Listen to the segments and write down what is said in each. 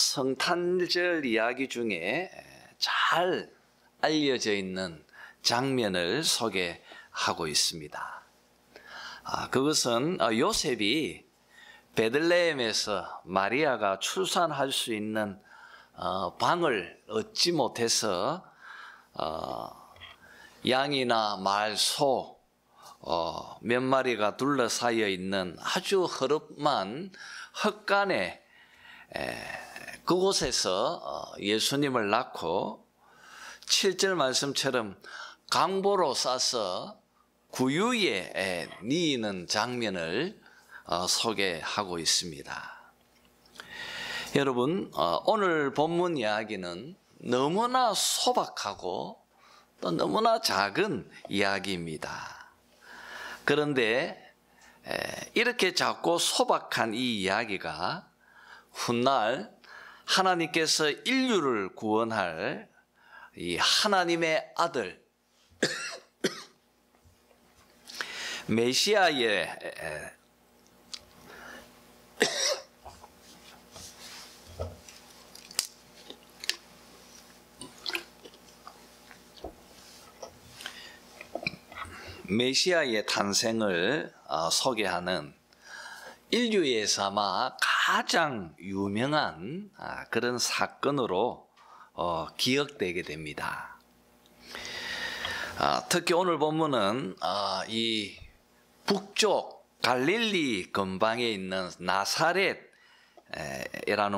성탄절 이야기 중에 잘 알려져 있는 장면을 소개하고 있습니다. 그것은 요셉이 베들레헴에서 마리아가 출산할 수 있는 방을 얻지 못해서 양이나 말, 소 몇 마리가 둘러싸여 있는 아주 허름한 헛간에 그곳에서 예수님을 낳고 7절 말씀처럼 강보로 싸서 구유에 뉘는 장면을 소개하고 있습니다. 여러분, 오늘 본문 이야기는 너무나 소박하고 또 너무나 작은 이야기입니다. 그런데 이렇게 작고 소박한 이 이야기가 훗날 하나님께서 인류를 구원할 이 하나님의 아들 메시아의 탄생을 소개하는 인류에서 아마 가장 유명한 그런 사건으로 기억되게 됩니다. 특히 오늘 본문은 이 북쪽 갈릴리 근방에 있는 나사렛이라는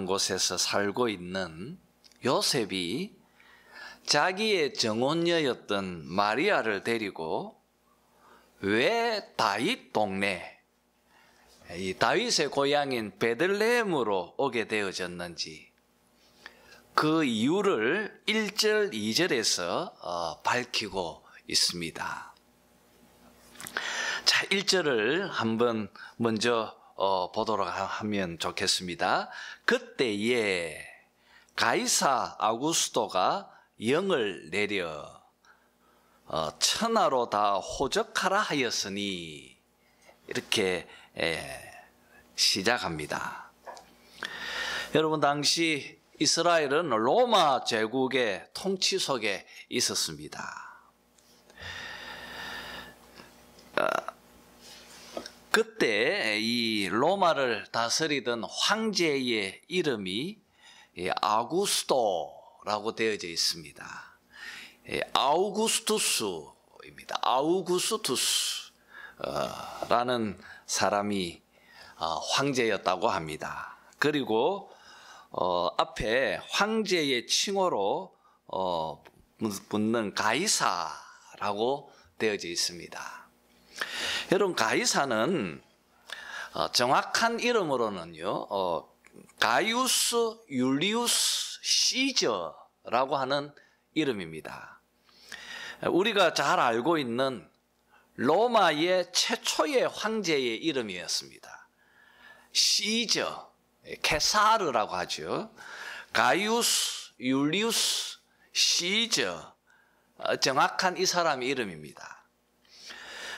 곳에서 살고 있는 요셉이 자기의 정혼녀였던 마리아를 데리고 왜 다윗 동네, 이 다윗의 고향인 베들레헴으로 오게 되어졌는지 그 이유를 1절, 2절에서 밝히고 있습니다. 자, 1절을 한번 먼저 보도록 하면 좋겠습니다. 그때에 가이사 아구스토가 영을 내려 천하로 다 호적하라 하였으니 이렇게 시작합니다. 여러분, 당시 이스라엘은 로마 제국의 통치 속에 있었습니다. 그때 이 로마를 다스리던 황제의 이름이 아구스토라고 되어져 있습니다. 아우구스투스입니다. 아우구스투스라는 사람이 황제였다고 합니다. 그리고 앞에 황제의 칭호로 붙는 가이사라고 되어져 있습니다. 여러분, 가이사는 정확한 이름으로는요, 가이우스 율리우스 시저라고 하는 이름입니다. 우리가 잘 알고 있는 로마의 최초의 황제의 이름이었습니다. 시저, 케사르라고 하죠. 가이우스 율리우스 시저, 정확한 이 사람의 이름입니다.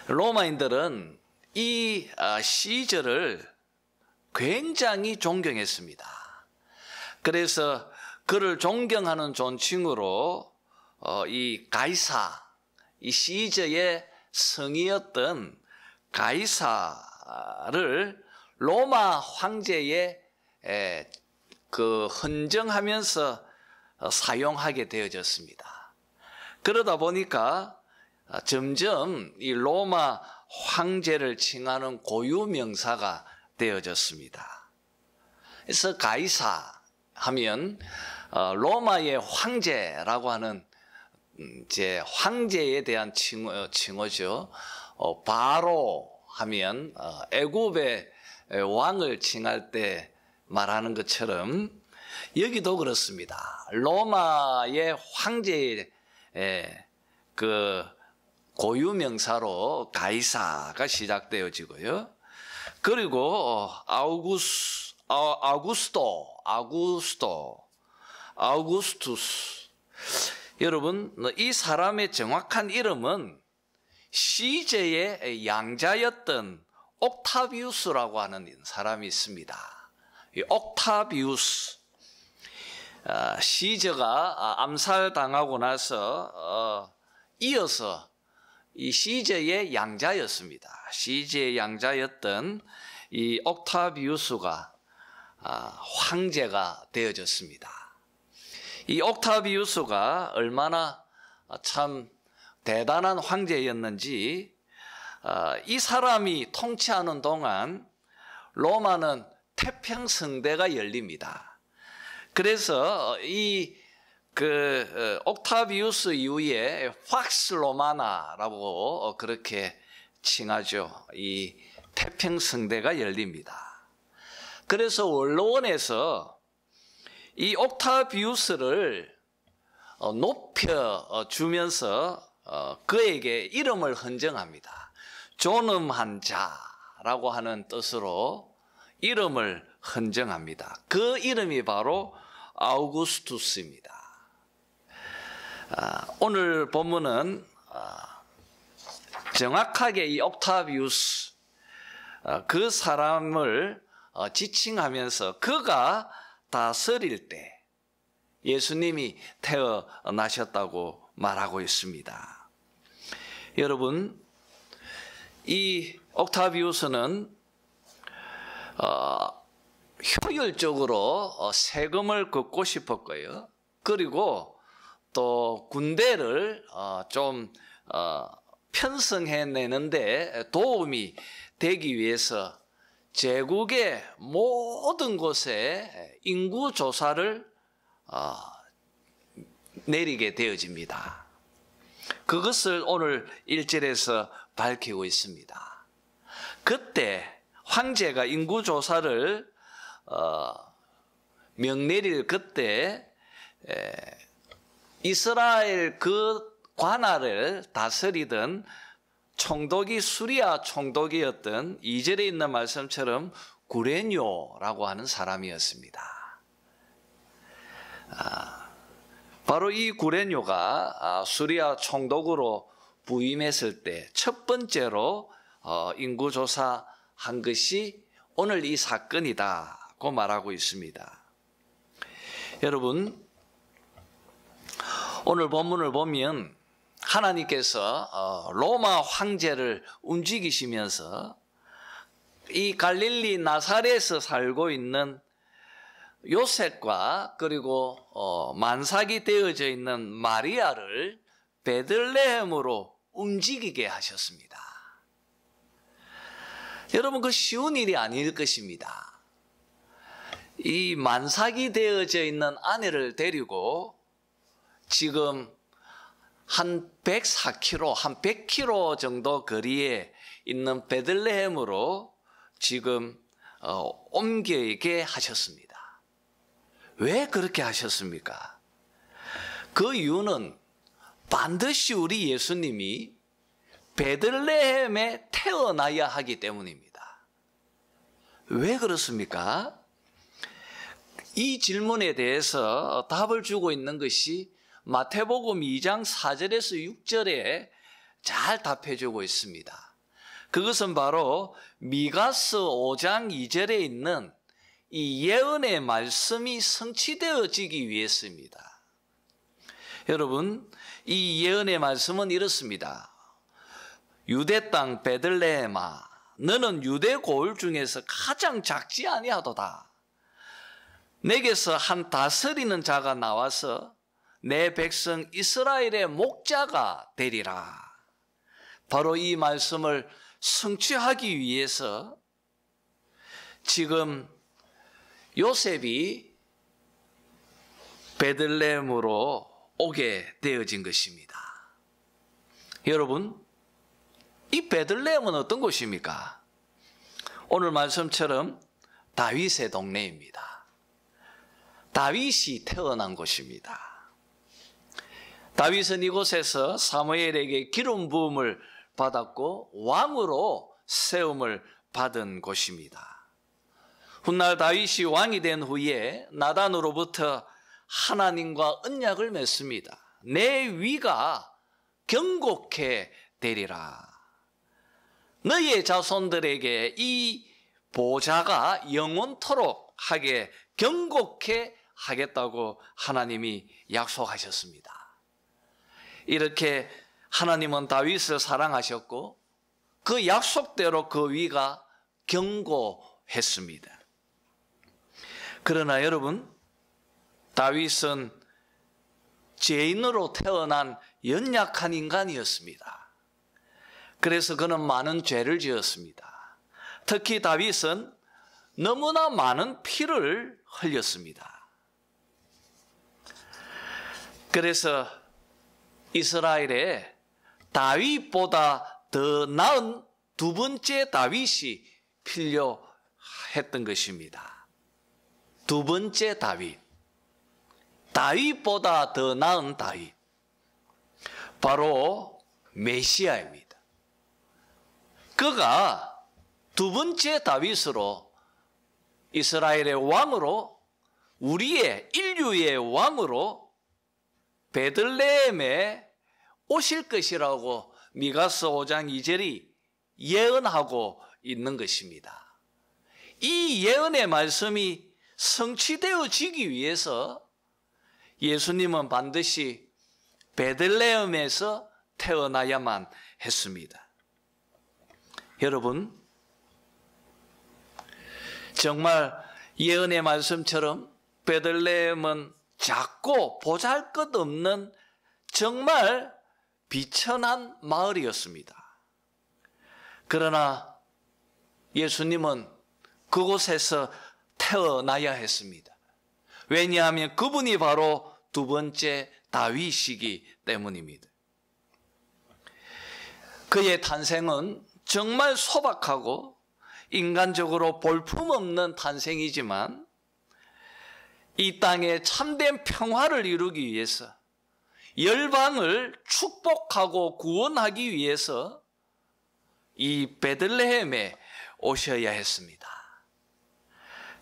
로마인들은 이 시저를 굉장히 존경했습니다. 그래서 그를 존경하는 존칭으로 이 가이사, 이 시저의 성이었던 가이사를 로마 황제에 헌정하면서 사용하게 되어졌습니다. 그러다 보니까 점점 이 로마 황제를 칭하는 고유 명사가 되어졌습니다. 그래서 가이사 하면 로마의 황제라고 하는 이제 황제에 대한 칭호죠. 바로 하면 애굽의 왕을 칭할 때 말하는 것처럼 여기도 그렇습니다. 로마의 황제의 그 고유 명사로 가이사가 시작되어지고요. 그리고 아우구스투스. 여러분, 이 사람의 정확한 이름은 시제의 양자였던 옥타비우스라고 하는 사람이 있습니다. 이 옥타비우스, 시저가 암살당하고 나서 이어서 이 시저의 양자였습니다. 시저의 양자였던 이 옥타비우스가 황제가 되어졌습니다. 이 옥타비우스가 얼마나 참 대단한 황제였는지 이 사람이 통치하는 동안 로마는 태평성대가 열립니다. 그래서 이 옥타비우스 이후에 팍스 로마나라고 그렇게 칭하죠. 이 태평성대가 열립니다. 그래서 원로원에서 이 옥타비우스를 높여주면서 그에게 이름을 헌정합니다. 존엄한 자라고 하는 뜻으로 이름을 헌정합니다. 그 이름이 바로 아우구스투스입니다. 오늘 본문은 정확하게 이 옥타비우스 그 사람을 지칭하면서 그가 다스릴 때 예수님이 태어나셨다고 말하고 있습니다. 여러분, 이 옥타비우스는 효율적으로 세금을 걷고 싶었고요. 그리고 또 군대를 좀 편성해내는데 도움이 되기 위해서 제국의 모든 곳에 인구 조사를 내리게 되어집니다. 그것을 오늘 1절에서 밝히고 있습니다. 그때 황제가 인구 조사를 명내릴 그때 이스라엘 그 관할을 다스리던 총독이 수리아 총독이었던 2절에 있는 말씀처럼 구레뇨라고 하는 사람이었습니다. 바로 이 구레뇨가 수리아 총독으로 부임했을 때 첫 번째로 인구조사한 것이 오늘 이 사건이다고 말하고 있습니다. 여러분, 오늘 본문을 보면 하나님께서 로마 황제를 움직이시면서 이 갈릴리 나사렛에서 살고 있는 요셉과 그리고 만삭이 되어져 있는 마리아를 베들레헴으로 움직이게 하셨습니다. 여러분, 그 쉬운 일이 아닐 것입니다. 이 만삭이 되어져 있는 아내를 데리고 지금 한 104km, 한 100km 정도 거리에 있는 베들레헴으로 지금 옮기게 하셨습니다. 왜 그렇게 하셨습니까? 그 이유는 반드시 우리 예수님이 베들레헴에 태어나야 하기 때문입니다. 왜 그렇습니까? 이 질문에 대해서 답을 주고 있는 것이 마태복음 2장 4절에서 6절에 잘 답해주고 있습니다. 그것은 바로 미가서 5장 2절에 있는 이 예언의 말씀이 성취되어지기 위해서입니다. 여러분, 이 예언의 말씀은 이렇습니다. 유대 땅 베들레헴아, 너는 유대 고을 중에서 가장 작지 아니하도다. 내게서 한 다스리는 자가 나와서 내 백성 이스라엘의 목자가 되리라. 바로 이 말씀을 성취하기 위해서 지금 요셉이 베들레헴으로 오게 되어진 것입니다. 여러분, 이 베들레헴은 어떤 곳입니까? 오늘 말씀처럼 다윗의 동네입니다. 다윗이 태어난 곳입니다. 다윗은 이곳에서 사무엘에게 기름 부음을 받았고 왕으로 세움을 받은 곳입니다. 훗날 다윗이 왕이 된 후에 나단으로부터 하나님과 언약을 맺습니다. 내 위가 경고케 되리라. 너희의 자손들에게 이 보좌가 영원토록 하게 경고케 하겠다고 하나님이 약속하셨습니다. 이렇게 하나님은 다윗을 사랑하셨고 그 약속대로 그 위가 견고했습니다. 그러나 여러분, 다윗은 죄인으로 태어난 연약한 인간이었습니다. 그래서 그는 많은 죄를 지었습니다. 특히 다윗은 너무나 많은 피를 흘렸습니다. 그래서 이스라엘에 다윗보다 더 나은 두 번째 다윗이 필요했던 것입니다. 두 번째 다윗, 다윗보다 더 나은 다윗, 바로 메시아입니다. 그가 두 번째 다윗으로 이스라엘의 왕으로, 우리의 인류의 왕으로 베들레헴에 오실 것이라고 미가서 5장 2절이 예언하고 있는 것입니다. 이 예언의 말씀이 성취되어지기 위해서 예수님은 반드시 베들레헴에서 태어나야만 했습니다. 여러분, 정말 예언의 말씀처럼 베들레헴은 작고 보잘것없는 정말 비천한 마을이었습니다. 그러나 예수님은 그곳에서 태어나야 했습니다. 왜냐하면 그분이 바로 두 번째 다윗이기 때문입니다. 그의 탄생은 정말 소박하고 인간적으로 볼품없는 탄생이지만 이 땅에 참된 평화를 이루기 위해서, 열방을 축복하고 구원하기 위해서 이 베들레헴에 오셔야 했습니다.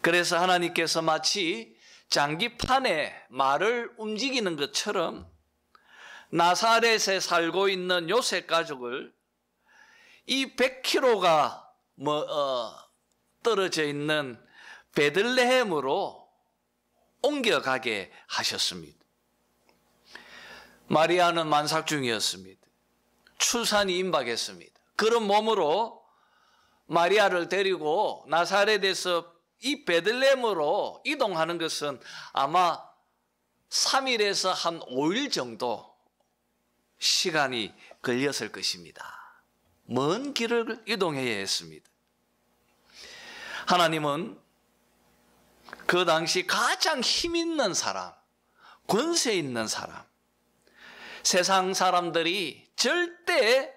그래서 하나님께서 마치 장기판에 말을 움직이는 것처럼 나사렛에 살고 있는 요셉 가족을 이 100km가 떨어져 있는 베들레헴으로 옮겨가게 하셨습니다. 마리아는 만삭 중이었습니다. 출산이 임박했습니다. 그런 몸으로 마리아를 데리고 나사렛에서 이 베들레헴으로 이동하는 것은 아마 3일에서 한 5일 정도 시간이 걸렸을 것입니다. 먼 길을 이동해야 했습니다. 하나님은 그 당시 가장 힘 있는 사람, 권세 있는 사람, 세상 사람들이 절대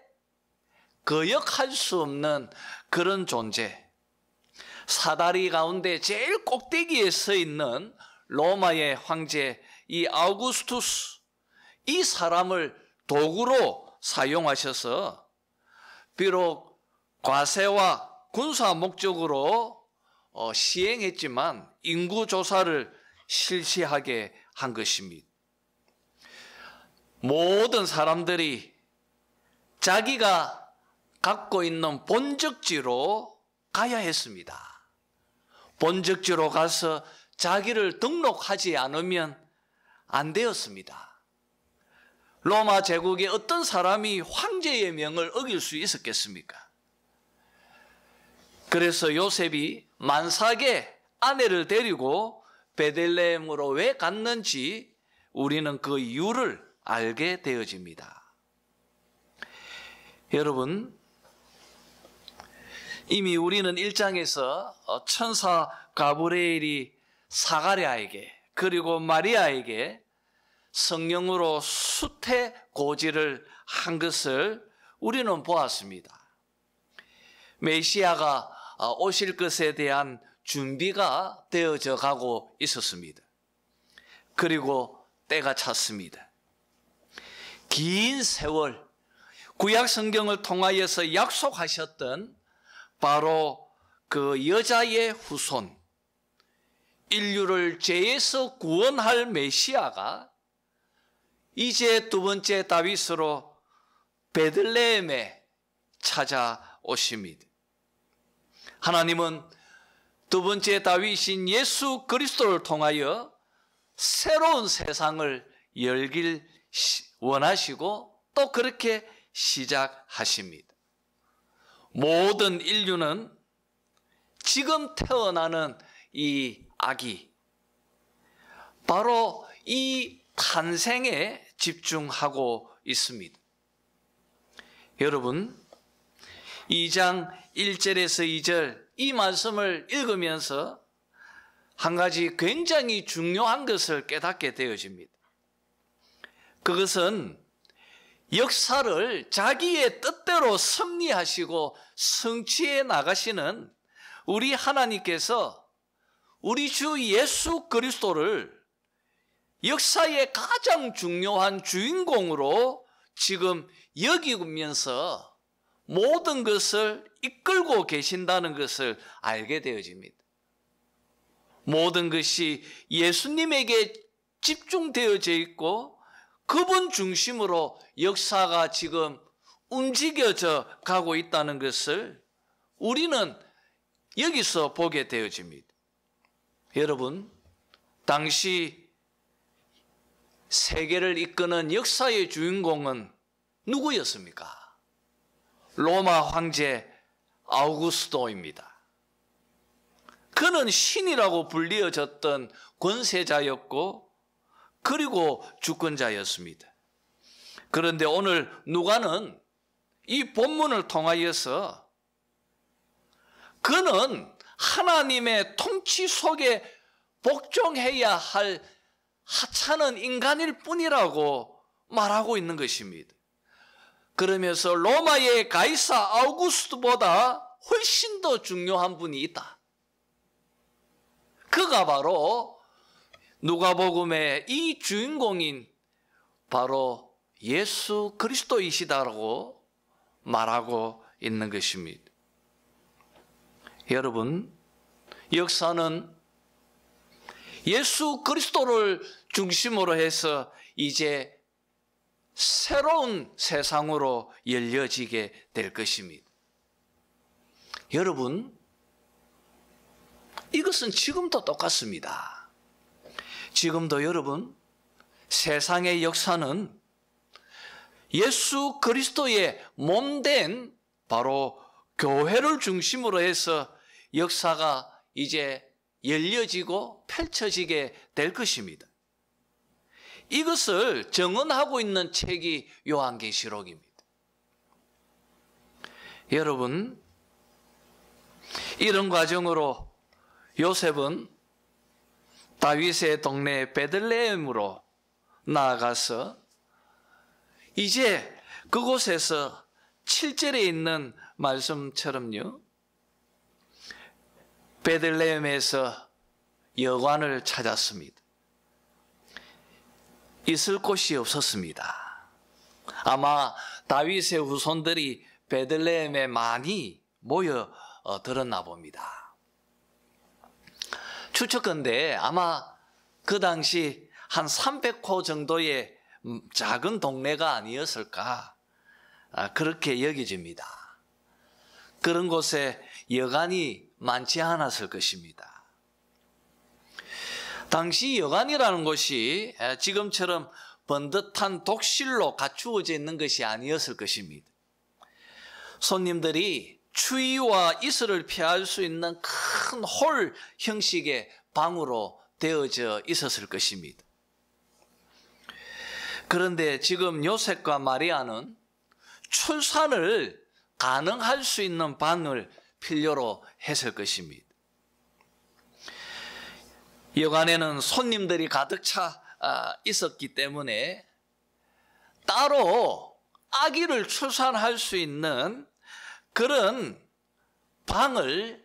거역할 수 없는 그런 존재, 사다리 가운데 제일 꼭대기에 서 있는 로마의 황제 이 아우구스투스, 이 사람을 도구로 사용하셔서 비록 과세와 군사 목적으로 시행했지만 인구조사를 실시하게 한 것입니다. 모든 사람들이 자기가 갖고 있는 본적지로 가야 했습니다. 본적지로 가서 자기를 등록하지 않으면 안 되었습니다. 로마 제국의 어떤 사람이 황제의 명을 어길 수 있었겠습니까? 그래서 요셉이 만삭의 아내를 데리고 베들레헴으로 왜 갔는지 우리는 그 이유를 알게 되어집니다. 여러분, 이미 우리는 1장에서 천사 가브리엘이 사가랴에게 그리고 마리아에게 성령으로 수태고지를 한 것을 우리는 보았습니다. 메시아가 오실 것에 대한 준비가 되어져 가고 있었습니다. 그리고 때가 찼습니다. 긴 세월 구약 성경을 통하여서 약속하셨던 바로 그 여자의 후손, 인류를 죄에서 구원할 메시아가 이제 두 번째 다윗으로 베들레헴에 찾아오십니다. 하나님은 두 번째 다윗인 예수 그리스도를 통하여 새로운 세상을 열길 원하시고 또 그렇게 시작하십니다. 모든 인류는 지금 태어나는 이 아기, 바로 이 탄생에 집중하고 있습니다. 여러분, 2장 1절에서 2절 이 말씀을 읽으면서 한 가지 굉장히 중요한 것을 깨닫게 되어집니다. 그것은 역사를 자기의 뜻대로 섭리하시고 성취해 나가시는 우리 하나님께서 우리 주 예수 그리스도를 역사의 가장 중요한 주인공으로 지금 여기면서 모든 것을 이끌고 계신다는 것을 알게 되어집니다. 모든 것이 예수님에게 집중되어져 있고 그분 중심으로 역사가 지금 움직여져 가고 있다는 것을 우리는 여기서 보게 되어집니다. 여러분, 당시 세계를 이끄는 역사의 주인공은 누구였습니까? 로마 황제 아우구스토입니다. 그는 신이라고 불리어졌던 권세자였고 그리고 주권자였습니다. 그런데 오늘 누가는 이 본문을 통하여서 그는 하나님의 통치 속에 복종해야 할 하찮은 인간일 뿐이라고 말하고 있는 것입니다. 그러면서 로마의 가이사 아우구스토보다 훨씬 더 중요한 분이 있다. 그가 바로 누가복음의 이 주인공인 바로 예수 그리스도이시다라고 말하고 있는 것입니다. 여러분, 역사는 예수 그리스도를 중심으로 해서 이제 새로운 세상으로 열려지게 될 것입니다. 여러분, 이것은 지금도 똑같습니다. 지금도 여러분, 세상의 역사는 예수 그리스도의 몸된 바로 교회를 중심으로 해서 역사가 이제 열려지고 펼쳐지게 될 것입니다. 이것을 증언하고 있는 책이 요한계시록입니다. 여러분, 이런 과정으로 요셉은 다윗의 동네 베들레헴으로 나아가서 이제 그곳에서 7절에 있는 말씀처럼요, 베들레헴에서 여관을 찾았습니다. 있을 곳이 없었습니다. 아마 다윗의 후손들이 베들레헴에 많이 모여 들었나 봅니다. 추측컨대 아마 그 당시 한 300호 정도의 작은 동네가 아니었을까, 그렇게 여겨집니다. 그런 곳에 여관이 많지 않았을 것입니다. 당시 여관이라는 곳이 지금처럼 번듯한 독실로 갖추어져 있는 것이 아니었을 것입니다. 손님들이 추위와 이슬을 피할 수 있는 큰 홀 형식의 방으로 되어져 있었을 것입니다. 그런데 지금 요셉과 마리아는 출산을 가능할 수 있는 방을 필요로 했을 것입니다. 여관에는 손님들이 가득 차 있었기 때문에 따로 아기를 출산할 수 있는 그런 방을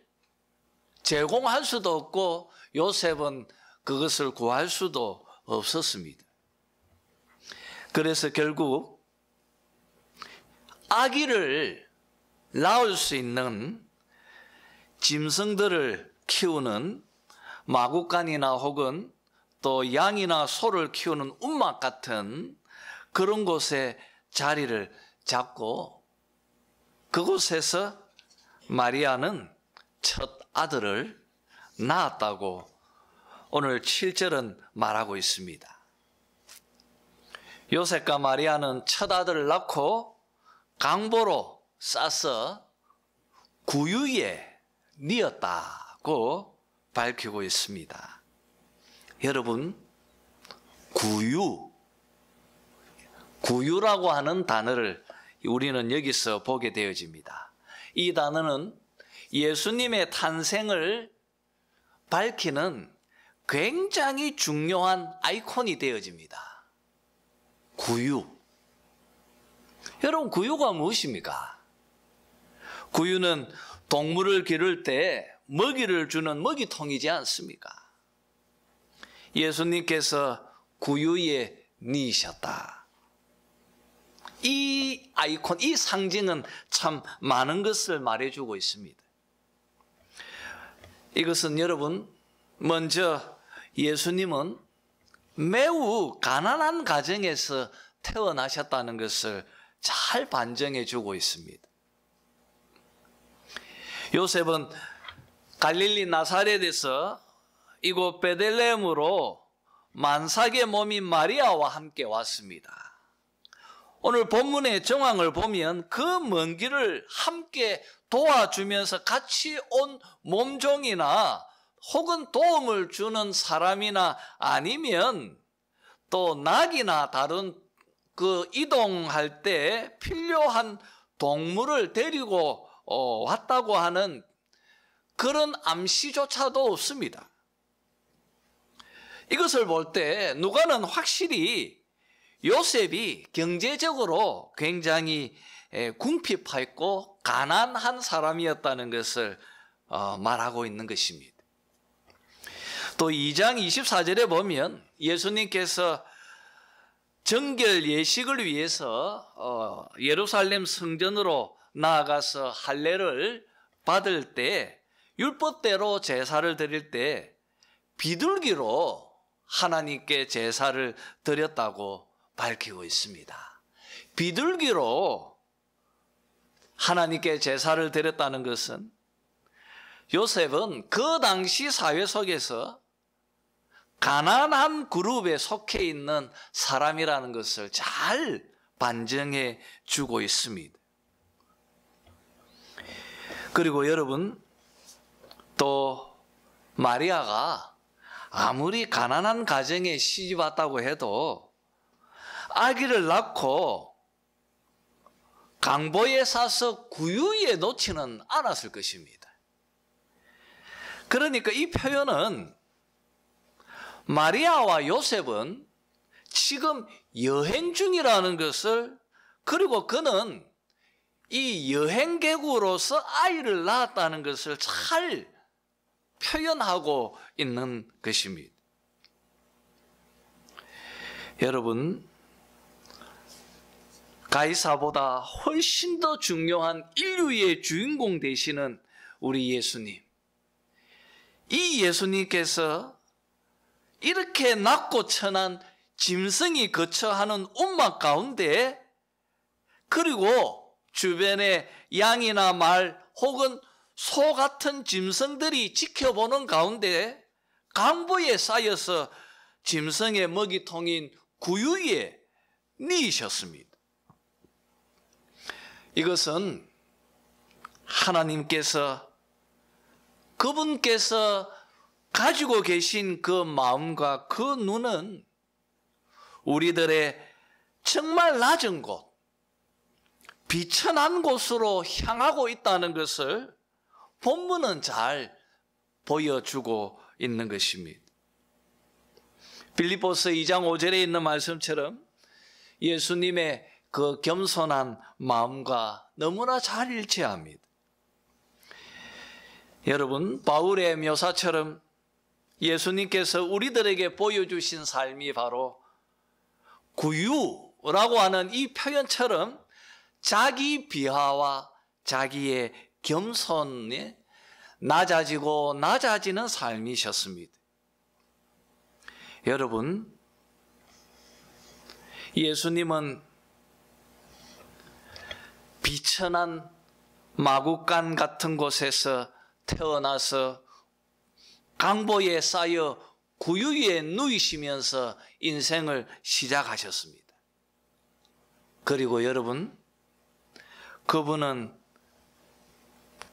제공할 수도 없고 요셉은 그것을 구할 수도 없었습니다. 그래서 결국 아기를 낳을 수 있는 짐승들을 키우는 마구간이나 혹은 또 양이나 소를 키우는 움막 같은 그런 곳에 자리를 잡고 그곳에서 마리아는 첫 아들을 낳았다고 오늘 7절은 말하고 있습니다. 요셉과 마리아는 첫 아들을 낳고 강보로 싸서 구유에 뉘었다고 밝히고 있습니다. 여러분, 구유라고 하는 단어를 우리는 여기서 보게 되어집니다. 이 단어는 예수님의 탄생을 밝히는 굉장히 중요한 아이콘이 되어집니다. 구유. 여러분, 구유가 무엇입니까? 구유는 동물을 기를 때 먹이를 주는 먹이통이지 않습니까? 예수님께서 구유에 뉘셨다. 이 아이콘, 이 상징은 참 많은 것을 말해주고 있습니다. 이것은 여러분, 먼저 예수님은 매우 가난한 가정에서 태어나셨다는 것을 잘 반증해 주고 있습니다. 요셉은 갈릴리 나사렛에서 이곳 베들레헴으로 만삭의 몸인 마리아와 함께 왔습니다. 오늘 본문의 정황을 보면 그 먼 길을 함께 도와주면서 같이 온 몸종이나 혹은 도움을 주는 사람이나 아니면 또 낙이나 다른 그 이동할 때 필요한 동물을 데리고 왔다고 하는 그런 암시조차도 없습니다. 이것을 볼 때 누가는 확실히 요셉이 경제적으로 굉장히 궁핍했고 가난한 사람이었다는 것을 말하고 있는 것입니다. 또 2장 24절에 보면 예수님께서 정결 예식을 위해서 예루살렘 성전으로 나아가서 할례를 받을 때 율법대로 제사를 드릴 때 비둘기로 하나님께 제사를 드렸다고 밝히고 있습니다. 비둘기로 하나님께 제사를 드렸다는 것은 요셉은 그 당시 사회 속에서 가난한 그룹에 속해 있는 사람이라는 것을 잘 반증해 주고 있습니다. 그리고 여러분, 또 마리아가 아무리 가난한 가정에 시집 왔다고 해도 아기를 낳고 강보에 싸서 구유에 놓지는 않았을 것입니다. 그러니까 이 표현은 마리아와 요셉은 지금 여행 중이라는 것을, 그리고 그는 이 여행객으로서 아이를 낳았다는 것을 잘 표현하고 있는 것입니다. 여러분, 가이사보다 훨씬 더 중요한 인류의 주인공 되시는 우리 예수님. 이 예수님께서 이렇게 낮고 천한 짐승이 거처하는 운막 가운데, 그리고 주변에 양이나 말 혹은 소 같은 짐승들이 지켜보는 가운데 강보에 쌓여서 짐승의 먹이통인 구유에 뉘셨습니다. 이것은 하나님께서, 그분께서 가지고 계신 그 마음과 그 눈은 우리들의 정말 낮은 곳, 비천한 곳으로 향하고 있다는 것을 본문은 잘 보여주고 있는 것입니다. 빌립보서 2장 5절에 있는 말씀처럼 예수님의 그 겸손한 마음과 너무나 잘 일치합니다. 여러분, 바울의 묘사처럼 예수님께서 우리들에게 보여주신 삶이 바로 구유라고 하는 이 표현처럼 자기 비하와 자기의 겸손에 낮아지고 낮아지는 삶이셨습니다. 여러분, 예수님은 비천한 마구간 같은 곳에서 태어나서 강보에 쌓여 구유 위에 누이시면서 인생을 시작하셨습니다. 그리고 여러분, 그분은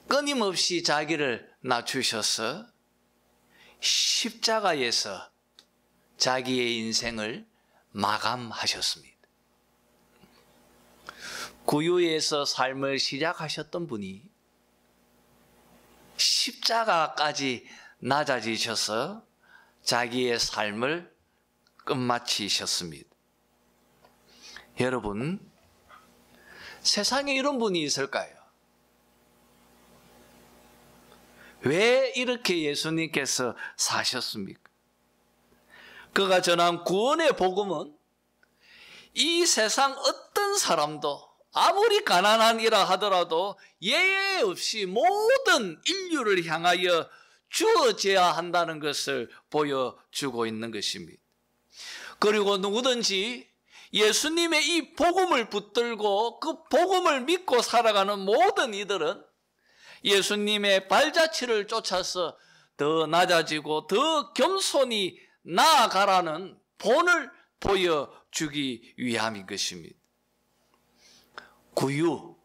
끊임없이 자기를 낮추셔서 십자가에서 자기의 인생을 마감하셨습니다. 구유에서 삶을 시작하셨던 분이 십자가까지 낮아지셔서 자기의 삶을 끝마치셨습니다. 여러분, 세상에 이런 분이 있을까요? 왜 이렇게 예수님께서 사셨습니까? 그가 전한 구원의 복음은 이 세상 어떤 사람도 아무리 가난한 이라 하더라도 예외 없이 모든 인류를 향하여 주어져야 한다는 것을 보여주고 있는 것입니다. 그리고 누구든지 예수님의 이 복음을 붙들고 그 복음을 믿고 살아가는 모든 이들은 예수님의 발자취를 쫓아서 더 낮아지고 더 겸손히 나아가라는 본을 보여주기 위함인 것입니다. 구유,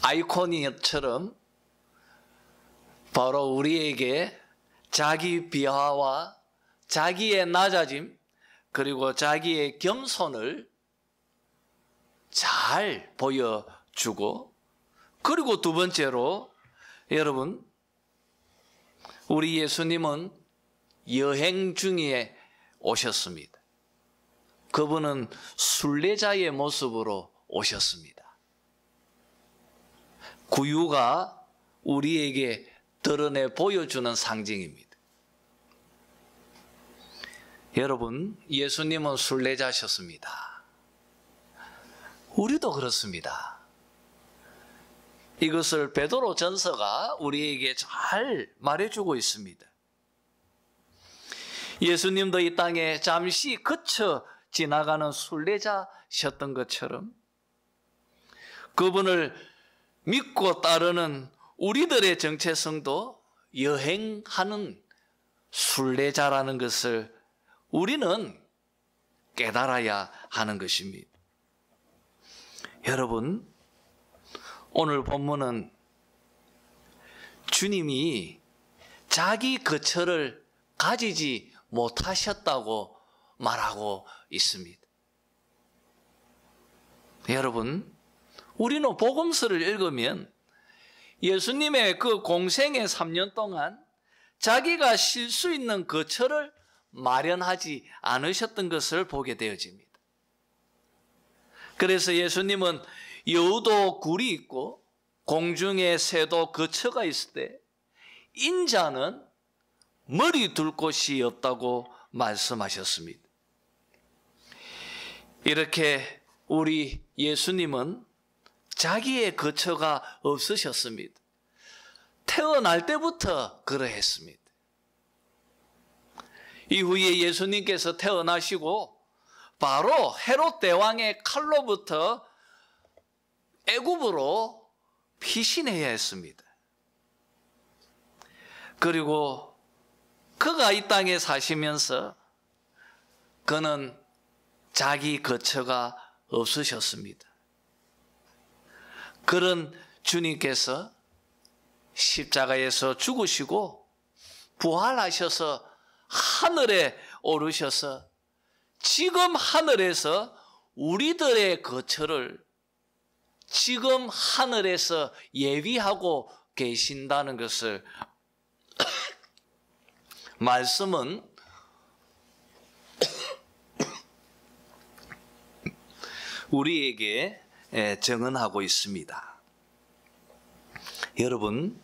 아이코니처럼 바로 우리에게 자기 비하와 자기의 낮아짐 그리고 자기의 겸손을 잘 보여주고, 그리고 두 번째로 여러분, 우리 예수님은 여행 중에 오셨습니다. 그분은 순례자의 모습으로 오셨습니다. 구유가 우리에게 드러내 보여주는 상징입니다. 여러분, 예수님은 순례자셨습니다. 우리도 그렇습니다. 이것을 베드로 전서가 우리에게 잘 말해주고 있습니다. 예수님도 이 땅에 잠시 거쳐 지나가는 순례자셨던 것처럼 그분을 믿고 따르는 우리들의 정체성도 여행하는 순례자라는 것을 우리는 깨달아야 하는 것입니다. 여러분, 오늘 본문은 주님이 자기 거처를 가지지 못하셨다고 말하고 있습니다. 여러분, 우리는 복음서를 읽으면 예수님의 그 공생의 3년 동안 자기가 쉴 수 있는 거처를 마련하지 않으셨던 것을 보게 되어집니다. 그래서 예수님은 여우도 굴이 있고 공중의 새도 거처가 있을 때 인자는 머리 둘 곳이 없다고 말씀하셨습니다. 이렇게 우리 예수님은 자기의 거처가 없으셨습니다. 태어날 때부터 그러했습니다. 이후에 예수님께서 태어나시고 바로 헤롯 대왕의 칼로부터 애굽으로 피신해야 했습니다. 그리고 그가 이 땅에 사시면서 그는 자기 거처가 없으셨습니다. 그런 주님께서 십자가에서 죽으시고 부활하셔서 하늘에 오르셔서 지금 하늘에서 우리들의 거처를 지금 하늘에서 예비하고 계신다는 것을 말씀은 우리에게 증언하고 있습니다. 여러분,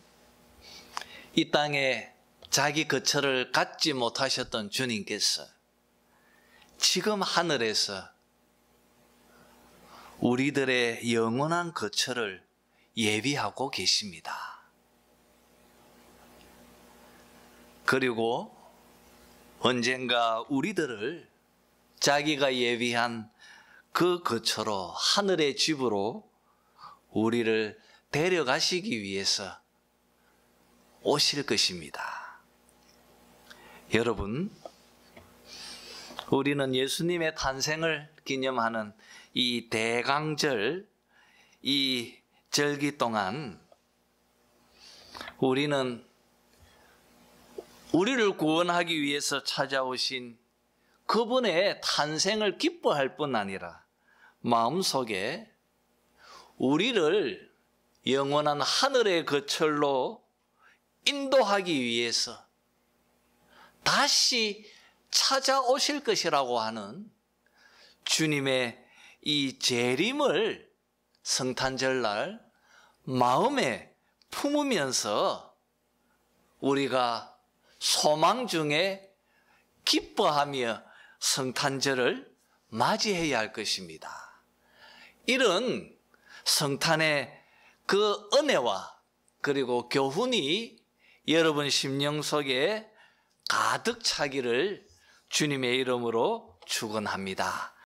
이 땅에 자기 거처를 갖지 못하셨던 주님께서 지금 하늘에서 우리들의 영원한 거처를 예비하고 계십니다. 그리고 언젠가 우리들을 자기가 예비한 그 거처로, 하늘의 집으로 우리를 데려가시기 위해서 오실 것입니다. 여러분, 우리는 예수님의 탄생을 기념하는 이 대강절, 이 절기 동안 우리는 우리를 구원하기 위해서 찾아오신 그분의 탄생을 기뻐할 뿐 아니라 마음속에 우리를 영원한 하늘의 거철로 인도하기 위해서 다시 찾아오실 것이라고 하는 주님의 이 재림을 성탄절날 마음에 품으면서 우리가 소망 중에 기뻐하며 성탄절을 맞이해야 할 것입니다. 이런 성탄의 그 은혜와 그리고 교훈이 여러분 심령 속에 가득 차기를 주님의 이름으로 축원합니다.